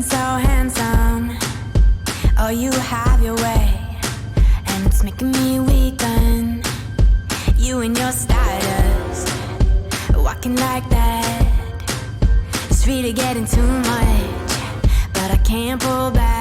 So handsome, oh you have your way, and it's making me weaken. You and your stylist, walking like that, it's really getting too much, but I can't pull back.